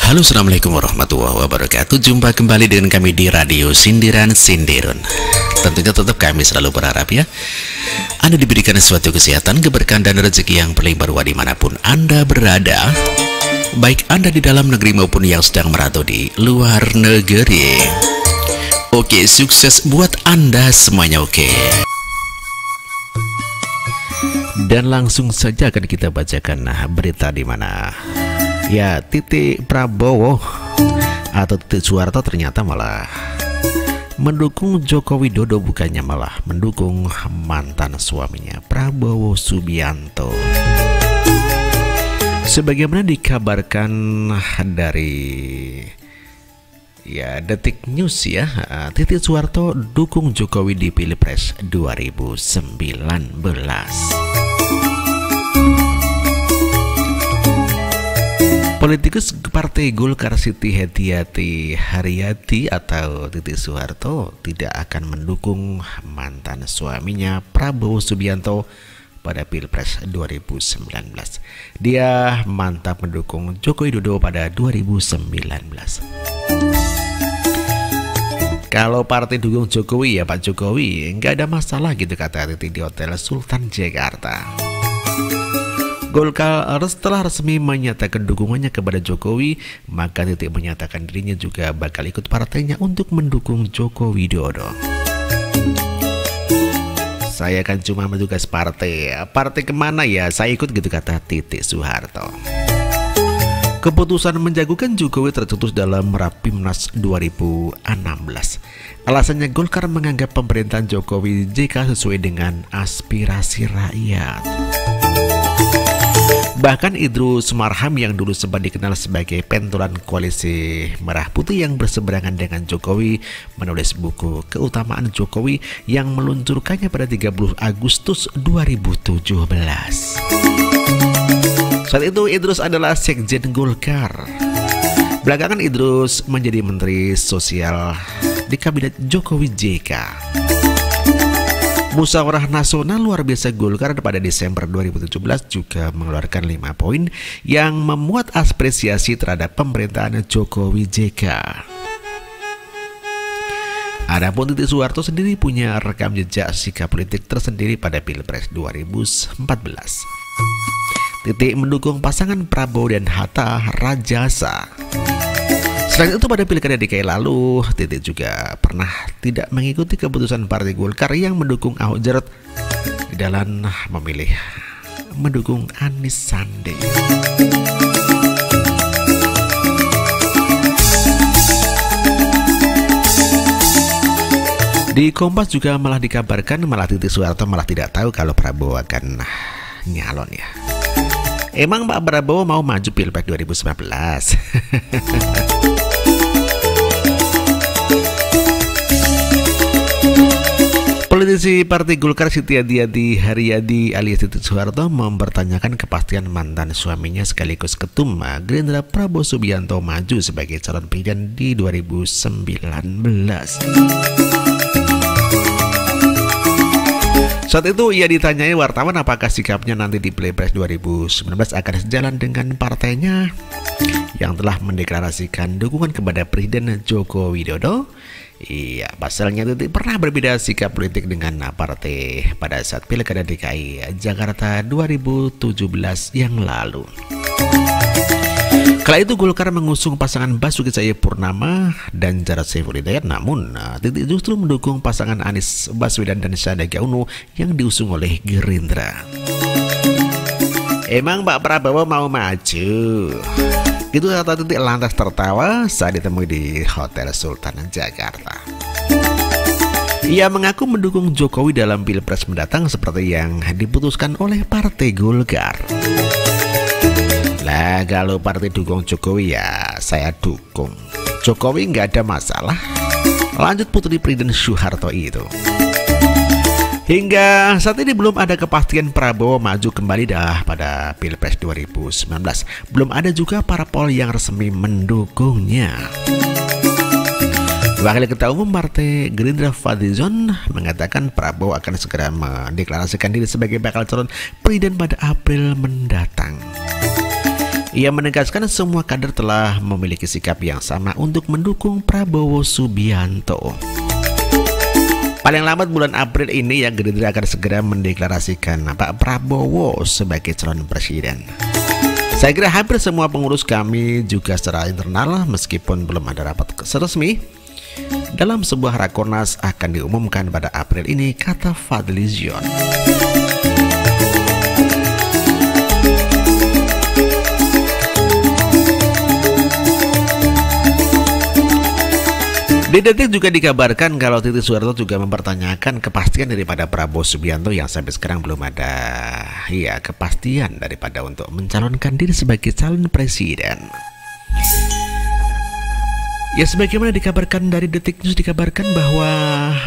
Halo, assalamualaikum warahmatullahi wabarakatuh. Jumpa kembali dengan kami di Radio Sindiran Sindirun. Tentunya tetap kami selalu berharap ya Anda diberikan suatu kesehatan, keberkahan dan rezeki yang berlimpah ruah dimanapun Anda berada, baik Anda di dalam negeri maupun yang sedang merantau di luar negeri. Oke, sukses buat Anda semuanya. Oke. Dan langsung saja akan kita bacakan berita di mana ya Titik Prabowo atau Titik Soeharto ternyata malah mendukung Joko Widodo, bukannya malah mendukung mantan suaminya Prabowo Subianto. Sebagaimana dikabarkan dari ya Detik News ya, Titik Soeharto dukung Jokowi di Pilpres 2019. Politikus Partai Golkar Siti Hediati Haryati atau Titik Soeharto tidak akan mendukung mantan suaminya Prabowo Subianto pada Pilpres 2019. Dia mantap mendukung Joko Widodo pada 2019. Kalau partai dukung Jokowi ya Pak Jokowi, nggak ada masalah gitu, kata Titik di Hotel Sultan Jakarta. Golkar setelah resmi menyatakan dukungannya kepada Jokowi, maka Titik menyatakan dirinya juga bakal ikut partainya untuk mendukung Joko Widodo. Saya kan cuma mentugas partai kemana ya saya ikut gitu, kata Titik Soeharto. Keputusan menjagokan Jokowi tercetus dalam Rapimnas 2016. Alasannya Golkar menganggap pemerintahan Jokowi JK sesuai dengan aspirasi rakyat. Bahkan Idrus Marham yang dulu sempat dikenal sebagai pentolan koalisi Merah Putih yang berseberangan dengan Jokowi menulis buku Keutamaan Jokowi yang meluncurkannya pada 30 Agustus 2017. Saat itu Idrus adalah Sekjen Golkar. Belakangan Idrus menjadi Menteri Sosial di Kabinet Jokowi JK. Musyawarah Nasional Luar Biasa Golkar pada Desember 2017 juga mengeluarkan 5 poin yang memuat apresiasi terhadap pemerintahan Jokowi JK. Adapun Titik Soeharto sendiri punya rekam jejak sikap politik tersendiri pada Pilpres 2014. Titik mendukung pasangan Prabowo dan Hatta Rajasa. Selain itu pada Pilkada DKI lalu, Titik juga pernah tidak mengikuti keputusan Partai Golkar yang mendukung Ahok Jarot di dalam memilih mendukung Anies Sandi. Di Kompas juga malah dikabarkan Titik Soeharto malah tidak tahu kalau Prabowo akan nyalon ya. Emang Pak Prabowo mau maju Pilpres 2019? Politisi Partai Golkar Siti Hediati Haryati alias Titik Soeharto mempertanyakan kepastian mantan suaminya sekaligus ketum Gerindra Prabowo Subianto maju sebagai calon presiden di 2019. Saat itu ia ditanyai wartawan apakah sikapnya nanti di Pilpres 2019 akan sejalan dengan partainya yang telah mendeklarasikan dukungan kepada Presiden Joko Widodo. Iya, pasalnya Titik pernah berbeda sikap politik dengan partai pada saat Pilkada DKI Jakarta 2017 yang lalu. Kala itu Golkar mengusung pasangan Basuki Cahayapurnama dan Jarod Saiful Hidayat, namun Titik justru mendukung pasangan Anies Baswedan dan Sandiaga Uno yang diusung oleh Gerindra. Emang Pak Prabowo mau maju? Itu kata Titik lantas tertawa saat ditemui di Hotel Sultan Jakarta. Ia mengaku mendukung Jokowi dalam Pilpres mendatang seperti yang diputuskan oleh Partai Golkar. Lah kalau partai dukung Jokowi ya saya dukung. Jokowi nggak ada masalah. Lanjut Putri Presiden Soeharto itu. Hingga saat ini belum ada kepastian Prabowo maju kembali pada Pilpres 2019. Belum ada juga parpol yang resmi mendukungnya. Wakil Ketua Umum Partai Gerindra Fadlizon mengatakan Prabowo akan segera mendeklarasikan diri sebagai bakal calon presiden pada April mendatang. Ia menegaskan semua kader telah memiliki sikap yang sama untuk mendukung Prabowo Subianto. Paling lambat bulan April ini ya Gerindra akan segera mendeklarasikan Pak Prabowo sebagai calon presiden. Saya kira hampir semua pengurus kami juga secara internal meskipun belum ada rapat resmi dalam sebuah rakornas akan diumumkan pada April ini, kata Fadlizion. Di Detik juga dikabarkan kalau Titik Soeharto juga mempertanyakan kepastian daripada Prabowo Subianto yang sampai sekarang belum ada kepastian daripada untuk mencalonkan diri sebagai calon presiden. Ya, sebagaimana dikabarkan dari Detik News, dikabarkan bahwa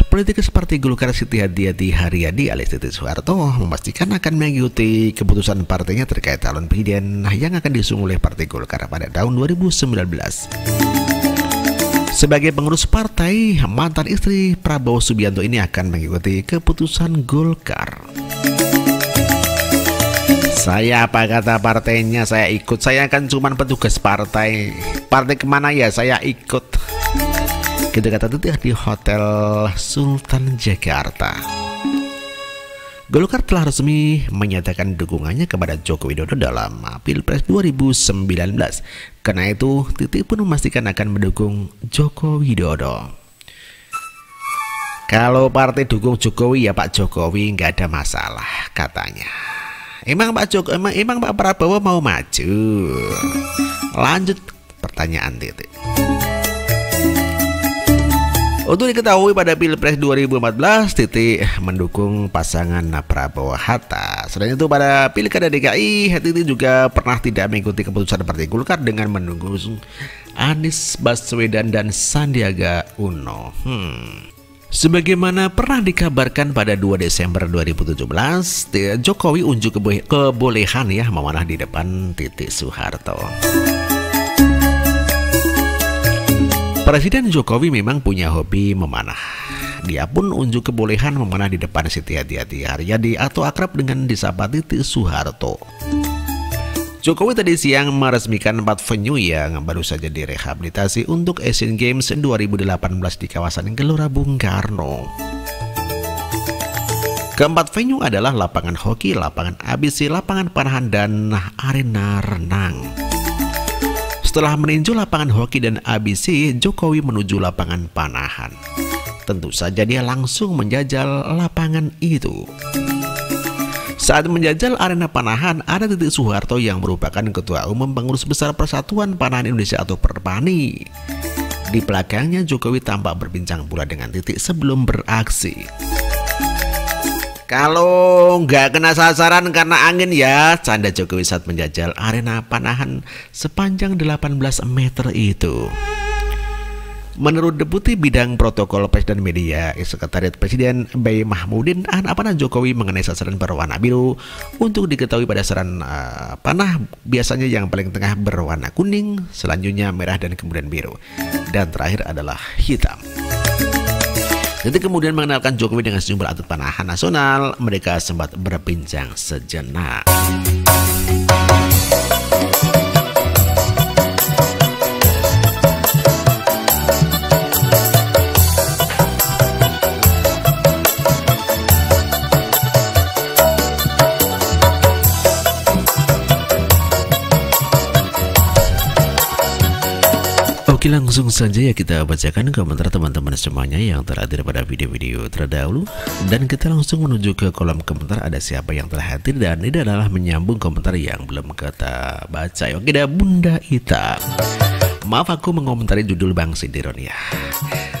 politikus Partai Golkar Siti Hadiati Haryadi alias Titik Soeharto memastikan akan mengikuti keputusan partainya terkait calon presiden yang akan diusung oleh Partai Golkar pada tahun 2019. Sebagai pengurus partai, mantan istri Prabowo Subianto ini akan mengikuti keputusan Golkar. Saya apa kata partainya, saya ikut. Saya kan cuma petugas partai. Partai kemana ya saya ikut. Gitu kata Titik di Hotel Sultan Jakarta. Golkar telah resmi menyatakan dukungannya kepada Joko Widodo dalam Pilpres 2019. Karena itu, Titik pun memastikan akan mendukung Joko Widodo. Kalau partai dukung Jokowi ya Pak Jokowi, nggak ada masalah katanya. Emang Pak Prabowo mau maju? Lanjut pertanyaan Titik. Untuk diketahui pada Pilpres 2014, Titik mendukung pasangan Prabowo Hatta. Selain itu pada Pilkada DKI, Titik juga pernah tidak mengikuti keputusan Partai Golkar dengan mendukung Anies Baswedan dan Sandiaga Uno. Sebagaimana pernah dikabarkan pada 2 Desember 2017, Jokowi unjuk kebolehan memanah di depan Titik Soeharto. Presiden Jokowi memang punya hobi memanah. Dia pun unjuk kebolehan memanah di depan Siti Hadiati Haryadi atau akrab dengan disapa Titik Soeharto. Jokowi tadi siang meresmikan 4 venue yang baru saja direhabilitasi untuk Asian Games 2018 di kawasan Gelora Bung Karno. Keempat venue adalah lapangan hoki, lapangan ABC, lapangan panahan, dan arena renang. Setelah meninjau lapangan hoki dan ABC, Jokowi menuju lapangan panahan. Tentu saja dia langsung menjajal lapangan itu. Saat menjajal arena panahan, ada Titik Soeharto yang merupakan Ketua Umum Pengurus Besar Persatuan Panahan Indonesia atau Perpani. Di belakangnya Jokowi tampak berbincang pula dengan Titik sebelum beraksi. Kalau nggak kena sasaran karena angin ya, canda Jokowi saat menjajal arena panahan sepanjang 18 meter itu. Menurut Deputi Bidang Protokol Pers dan Media, Sekretariat Presiden B. Mahmudin, anak panah Jokowi mengenai sasaran berwarna biru. Untuk diketahui pada sasaran panah biasanya yang paling tengah berwarna kuning, selanjutnya merah dan kemudian biru, dan terakhir adalah hitam. Titik kemudian mengenalkan Jokowi dengan sejumlah atlet panahan nasional. Mereka sempat berbincang sejenak. Oke, langsung saja ya kita bacakan komentar teman-teman semuanya yang terhadir pada video-video terdahulu. Dan kita langsung menuju ke kolom komentar, ada siapa yang telah hadir. Dan ini adalah menyambung komentar yang belum kita baca. Oke, ada Bunda Ita. Maaf aku mengomentari judul Bang Sindiron ya.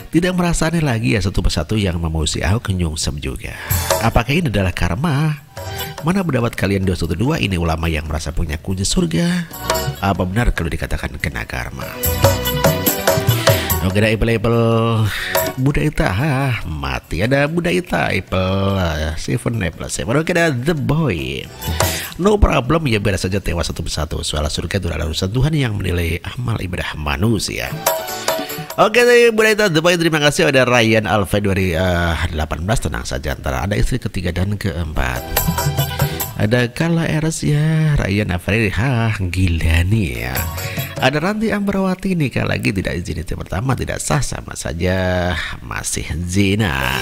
Tidak merasa aneh lagi ya satu persatu yang memuji Ahok nyungsep juga. Apakah ini adalah karma? Mana pendapat kalian 212 ini ulama yang merasa punya kunci surga? Apa benar kalau dikatakan kena karma? Oke, ada Apple Buddha Ita mati. Ada Buddha Ita Apple 7. Oke, ada The Boy. No problem ya, biar saja tewas satu persatu. Soal surga itu adalah urusan Tuhan yang menilai amal ibadah manusia. Oke, Buddha Ita The Boy, terima kasih. Ada Ryan Alfa 2018, tenang saja, antara ada istri ketiga dan keempat. Ada Kala Eres ya, Ryan Afridi, gila nih ya. Ada Ranti Ambarawati nikah lagi, tidak izin itu pertama, tidak sah, sama saja masih zina.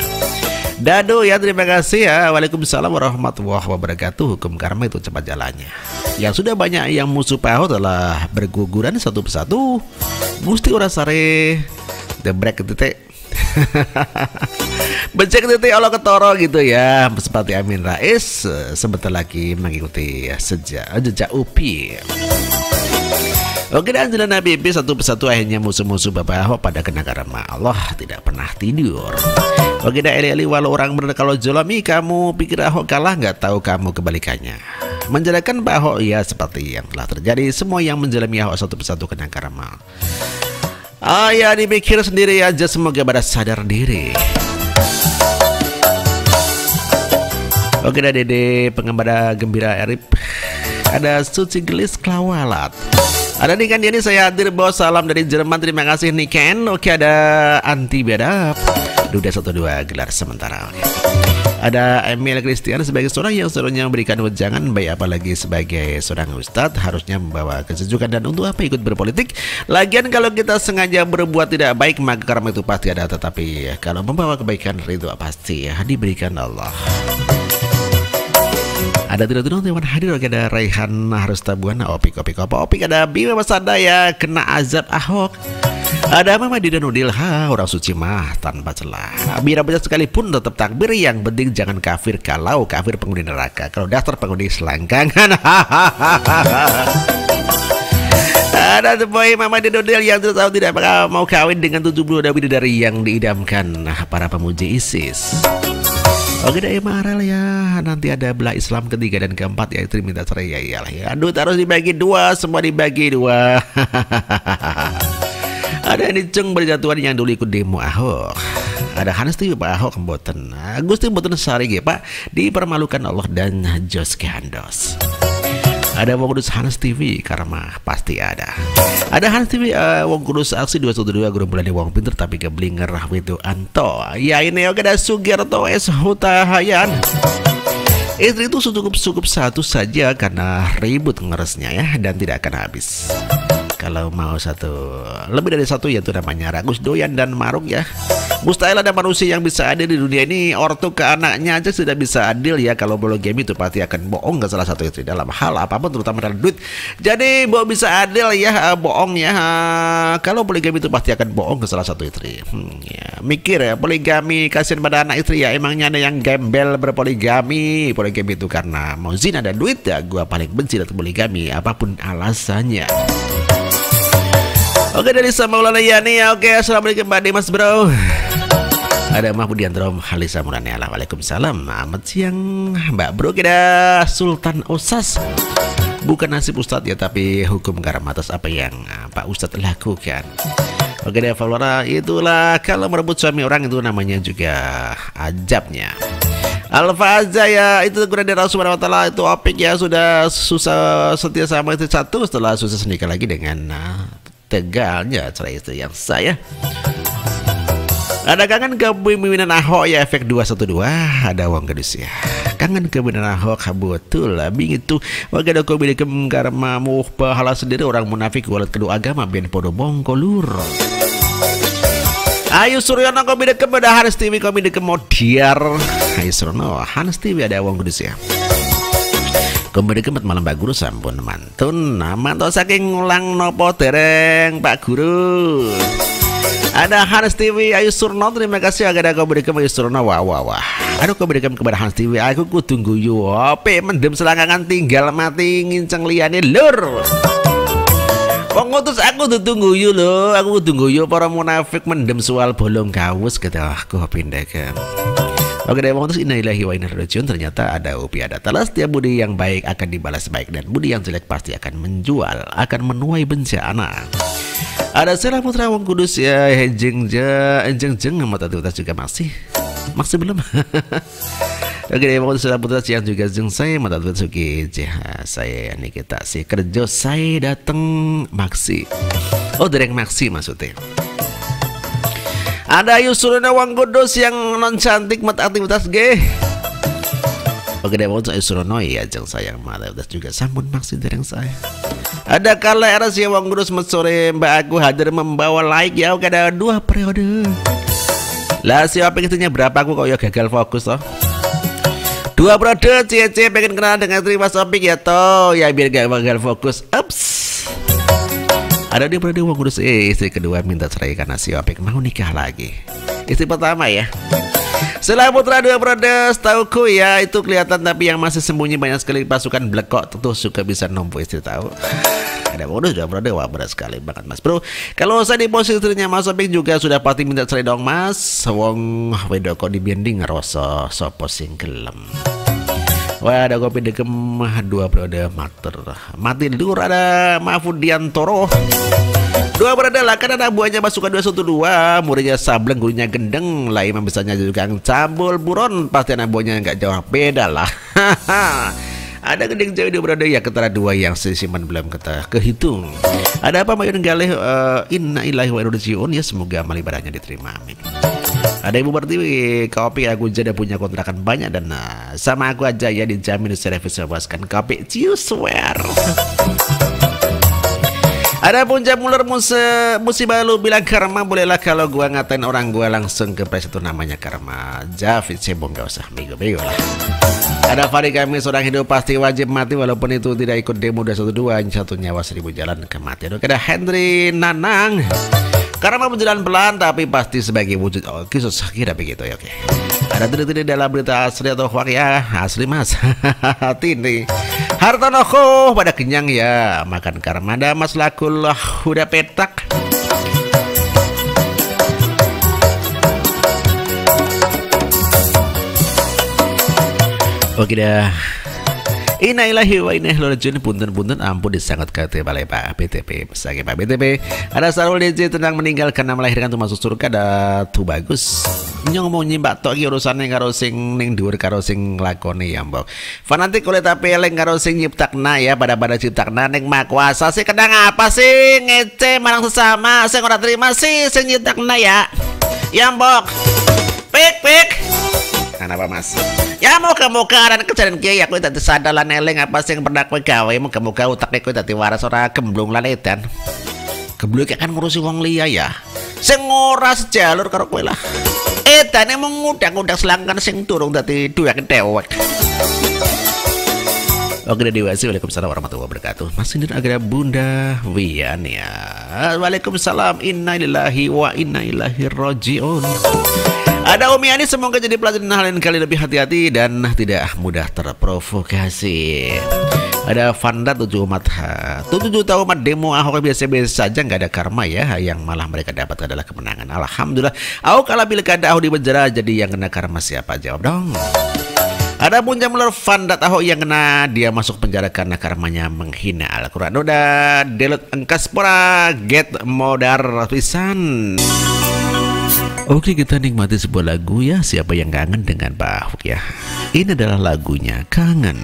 Dado ya, terima kasih ya. Waalaikumsalam warahmatullahi wabarakatuh. Hukum karma itu cepat jalannya. Yang sudah banyak yang musuh Pak Ahok telah berguguran satu persatu. Gusti Urasare the break titik. Becek titik Allah ketoro gitu ya. Seperti Amin Rais sebentar lagi mengikuti jejak UPI. Oke, dan jalan Nabi satu persatu akhirnya musuh-musuh Bapak Ahok pada kena karma. Allah tidak pernah tidur. Oke, dah eli-eli walau orang benar kalau zolami kamu pikir Ahok kalah, nggak tahu kamu kebalikannya. Menjelekan Pak Ahok ya seperti yang telah terjadi. Semua yang menjelami Ahok satu persatu kena karma. Ya dipikir sendiri aja, semoga pada sadar diri. Oke, dah Dede pengembara gembira Erip. Ada Suci Gelis Klawalat. Ada Niken ini saya hadir bawa salam dari Jerman, terima kasih Niken. Oke, ada Anti Bedap Duda 12 gelar sementara. Oke. Ada Emil Christian sebagai seorang yang seharusnya memberikan wejangan, baik apalagi sebagai seorang ustadz harusnya membawa kesejukan, dan untuk apa ikut berpolitik. Lagian kalau kita sengaja berbuat tidak baik maka karma itu pasti ada, tetapi kalau membawa kebaikan itu pasti diberikan Allah. Ada tidak teman hadir, ada Raihan harus tabuan, Opik ada Bima Masada ya kena azab Ahok. Ada Mama Dida Nudil, orang suci mah tanpa celah. Biar baca sekalipun tetap takbir, yang penting jangan kafir. Kalau kafir penghuni neraka, kalau daftar penghuni selangkangan. Ada boy Mama Dida Nudil yang tahu tidak mau kawin dengan 70 bidadari yang diidamkan para pemuji ISIS. Oke, dah Marel ya. Nanti ada belah Islam ketiga dan keempat, ya istri minta cerai ya iyalah ya. Aduh, harus dibagi dua, semua dibagi dua. Ada ini Cung berjatuhan yang dulu ikut demo Ahok. Ada Hans TV Pak Ahok mboten. Gusti mboten sari ge Pak, dipermalukan Allah dan Jos Gandos. Ada Wong Kudus Hans TV, karma pasti ada. Ada Hans TV Wong Kudus aksi 212 gerombolan Wong pinter tapi keblinger Witu Anto. Ya ini oke, ada Sugerto S Hutahayan. Istri itu cukup satu saja karena ribut ngeresnya ya, dan tidak akan habis. Kalau mau satu lebih dari satu, yaitu namanya ragus doyan dan maruk ya. Mustahil ada manusia yang bisa adil di dunia ini. Ortu ke anaknya aja sudah bisa adil ya. Kalau poligami itu pasti akan bohong ke salah satu istri dalam hal apapun, terutama dalam duit. Jadi bisa adil ya, bohong ya. Kalau poligami itu pasti akan bohong ke salah satu istri. Ya, mikir ya, poligami kasihan pada anak istri ya. Emangnya ada yang gembel berpoligami. Poligami itu karena mau zina dan duit ya. Gua paling benci dengan poligami apapun alasannya. Oke, dari Maulana Yani ya. Oke, assalamualaikum Mbak Dimas bro. Ada Mahmudiantro Halisa Murani. Waalaikumsalam. Amat siang Mbak bro. Kita Sultan Osas. Bukan nasib Ustadz ya, tapi hukum karma atas apa yang Pak Ustadz lakukan. Oke deh Valora, itulah kalau merebut suami orang itu namanya juga ajabnya. Al-Fazza ya, itu guna dari Rasulullah SWT. Itu Opik ya, sudah susah setia sama itu satu, setelah susah nikah lagi dengan tegalnya cerai istri yang saya. Ada kangen kepemimpinan Ahok ya, efek 212. Ada Wong Gedus ya, kangen kepemimpinan Ahok betul lah bing itu. Waga ada kobi dekem karma muh pahala sendiri orang munafik walat kedua agama ben podo bongkolur. Ayo Suryono kobi dekem ada Hans TV kobi dekem modiar. Ayo Suryono Hans TV ada Wong Gedus ya. Kembali kemet malam Pak Guru sampun mantun manto saking ngulang nopo dereng Pak Guru. Ada Hans TV Ayu Surno, terima kasih agak ada kau berikan Ayu Surno. Wah aduh kau berikan kepada Hans TV, aku tunggu yo ope mendem selangkangan tinggal mati nginceng liane lur. Wong ngutus aku tunggu yo lo, aku tunggu yo para munafik mendem soal bolong kaus kita aku pindahkan. Oke deh, terus innalillahi wa inna ilaihi rajiun. Ternyata ada upi ada talas. Setiap budi yang baik akan dibalas baik, dan budi yang jelek pasti akan menjual, akan menuai bencana. Ada Sela Putra Wong Kudus ya, enjeng mata tutas juga masih belum. Oke deh, Sela Putra yang juga jeng saya mata tutas suki saya ini kita sih kerja saya dateng maksi. Oh dereng maksi maksudnya. Ada Yusuruna Wong Kudus yang non cantik mat aktivitas G. Oke deh, mau saya suruh ya jeng sayang malah juga sampun maksud dari saya. Ada kala era si wong ngurus sore mbak aku hadir membawa like ya oke ada 2 periode. Lah si apa itunya berapa aku kok ya gagal fokus toh. 2 periode CC pengen kenal dengan terima Sopik ya toh ya biar gak gagal fokus. Ups. Ada dia periode wong ngurus istri kedua minta cerai karena si Opik mau nikah lagi. Istri pertama ya. Setelah putra 2 periode setauku ya itu kelihatan tapi yang masih sembunyi banyak sekali pasukan blekok tentu suka bisa nompo istri tahu. Ada bonus 2 periode wah berat sekali banget mas bro. Kalau saya di posisi istrinya Mas Opik juga sudah pasti minta cerai dong mas. Wong wedoko di bending ngeroso sopo sing gelem. Wah ada kopi degem 2 periode mater. Mati dur ada Mahfudiantoro 2 periode lah kan ada buahnya pasukan 212 muridnya Sableng gurunya Gendeng lah imam besarnya juga cabul buron pasti anak buahnya nggak jauh beda lah. Ada Gendeng jauh 2 periode ya ketara 2 yang simpan belum kehitung. Ada apa mayun galih inna ilahi wa inna ilaihi raji'un ya semoga amal ibadahnya diterima amin. Ada Ibu Pertiwi kopi aku jadi punya kontrakan banyak dan sama aku aja ya dijamin servis memuaskan kopi ciu swear. Ada Punca Muler musibah lu bilang karma bolehlah kalau gua ngatain orang gua langsung ke pres itu namanya karma. Javid cebong gak usah bego-bego lah. Ada Fari kami seorang hidup pasti wajib mati walaupun itu tidak ikut demo 212 1 nyawa 1000 jalan kematian. Oke ada Henry Nanang. Karma berjalan pelan tapi pasti sebagai wujud kisah kira begitu ya oke. Ada tidak dalam berita asli atau hoax ya asli mas. Tini Hartanoko pada kenyang ya makan karma ada mas lakulah udah petak. Oke dah. Innalillahi wa inna ilaihi raji'un. Punten-punten ampun disangat kate balai Pak BTP. Pesake Pak BTP. Ada Sarul DJ tentang meninggal karena melahirkan tuh masuk surga ada tuh bagus. Nyong mau nyimbak tok iki urusane karo sing ning dhuwur karo sing lakoni ya mbok. Fanatik oleh tapi eleng karo sing nyiptakna ya pada ciptakna ning Maha Kuasa sih kedang apa sih ngece marang sesama sing ora terima sih sing nyiptakna ya. Ya mbok. Pik. Kenapa mas? Ya moga-moga aran kejadian kiai aku tadi sadar lan eling apa sing pernah kowe gawe moga-moga utakne kowe dadi waras ora gemblung lan edan. Gemblung kan ngurusi wong liya ya. Sing ora sejalur karo kowe lah. Edane mung ngundang-undang selangkan sing durung dadi duweke dewek. Oke dewasa. Waalaikumsalam warahmatullahi wabarakatuh. Mas Sindir agak Bunda Wian ya. Waalaikumsalam innalillahi wa inna ilaihi raji'un. Ada Umi Ani semoga jadi pelajaran hal lain kali lebih hati-hati dan tidak mudah terprovokasi. Ada Vanda 7 tahun umat demo Ahok biasa-biasa saja nggak ada karma ya. Yang malah mereka dapat adalah kemenangan. Alhamdulillah. Ahok kalah pilkada Ahok di penjara jadi yang kena karma siapa jawab dong. Ada Punca Muler Vanda Ahok yang kena dia masuk penjara karena karmanya menghina Al-Quran. Udah delete engkas pora get modar pisan. Oke kita nikmati sebuah lagu ya. Siapa yang kangen dengan Pak Ahok ya. Ini adalah lagunya Kangen.